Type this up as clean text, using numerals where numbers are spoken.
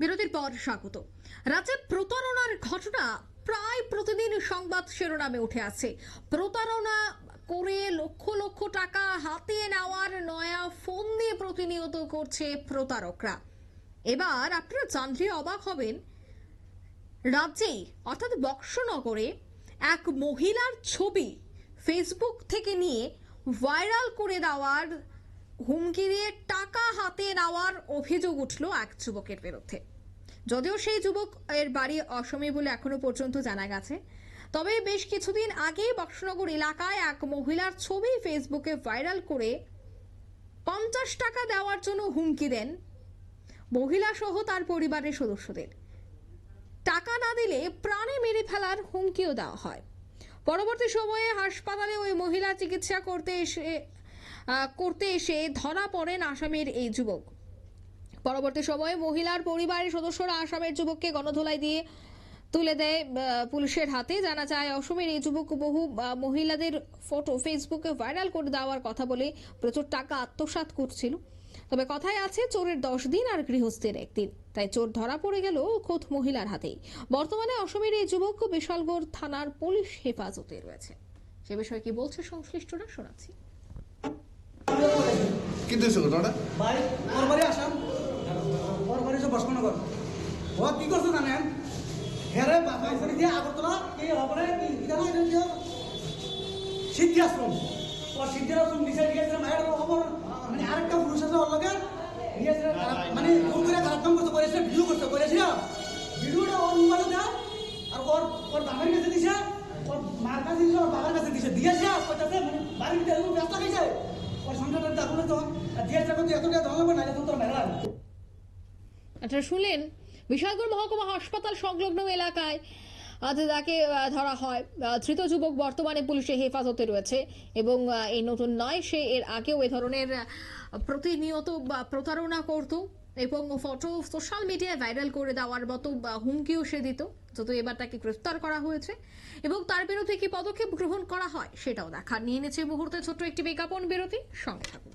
বিরতির পর স্বাগত। রাজ্যে প্রতারণার ঘটনা প্রায় প্রতিদিন সংবাদ শিরোনামে উঠে আসছে। প্রতারণা করে লক্ষ লক্ষ টাকা হাতিয়ে নেওয়ার নয়া ফোন দিয়ে প্রতিনিয়ত করছে প্রতারকরা। এবার আপনারা জানলে অবাক হবেন, রাজ্যেই অর্থাৎ বক্সনগরে এক মহিলার ছবি ফেসবুক থেকে নিয়ে ভাইরাল করে দেওয়ার হুমকি দিয়ে টাকা হাতে নেওয়ার অভিযোগ উঠল এক যুবকের বিরুদ্ধে। যদিও সেই যুবক এর বাড়ি অসমে বলে এখনো পর্যন্ত জানা গেছে, তবে বেশ কিছুদিন আগে বক্সনগর এলাকায় এক মহিলার ছবি ফেসবুকে ভাইরাল করে 50 টাকা দেওয়ার জন্য হুমকি দেন মহিলা সহ তার পরিবারের সদস্যদের। টাকা না দিলে প্রাণে মেরে ফেলার হুমকিও দেওয়া হয়। পরবর্তী সময়ে হাসপাতালে ওই মহিলা চিকিৎসা করতে এসে ধরা পড়েন আসামের এই যুবক। পরবর্তী সময়ে মহিলার পরিবারের সদস্যরা আসামের যুবককে গণধোলাই দিয়ে তুলে দেয় পুলিশের হাতে। জানা যায়, অসমের এই যুবক বহু মহিলাদের ফটো ফেসবুকে ভাইরাল করে দেওয়ার কথা বলে প্রচুর টাকা আত্মসাৎ করছিল। তবে কথায় আছে, চোরের 10 দিন আর গৃহস্থের 1 দিন। তাই চোর ধরা পড়ে গেল খোদ মহিলার হাতেই। বর্তমানে অসমের এই যুবক বিশালগড় থানার পুলিশ হেফাজতে রয়েছে। সে বিষয়ে কি বলছে সংশ্লিষ্টরা শোনাচ্ছি। কিন্তু ভাই ওর বাড়ি আসাম, ওর বাড়ি সব বসকনগর। ও কি করছো জানেন? হেরে বাবা করে দিয়ে আগরতলা এই হবে কি জানো এটা সিদ্ধি আশ্রম। ও সিদ্ধি আশ্রম নিচে গিয়েছে মায়ের খবর, মানে আরেকটা পুরুষ আছে ওর লগে নিয়েছে, মানে ফোন করে খারাপ কাম করতে করেছে, ভিডিও করতে করেছে। ভিডিওটা ওর মোবাইলে দেয় আর ওর বাবার কাছে দিছে, ওর মার কাছে দিছে, ওর বাবার কাছে দিছে, দিয়েছে কইতাছে মানে বাড়ির ভিতরে এরকম ব্যস্ত হয়ে যায়। আচ্ছা, শুনলেন বিশালগড় মহকুমা হাসপাতাল সংলগ্ন এলাকায় আজ তাকে ধরা হয়। ধৃত যুবক বর্তমানে পুলিশের হেফাজতে রয়েছে এবং এই নতুন নয়, সে এর আগেও এ ধরনের প্রতিনিয়ত প্রতারণা করত এবং ফটো সোশ্যাল মিডিয়ায় ভাইরাল করে দেওয়ার মতো হুমকিও সে দিত। যত এবার তাকে গ্রেফতার করা হয়েছে এবং তার বিরুদ্ধে কি পদক্ষেপ গ্রহণ করা হয় সেটাও দেখা নিয়ে নিচ্ছে মুহূর্তে ছোট্ট একটি বিজ্ঞাপন বিরতি। সঙ্গে থাকুন।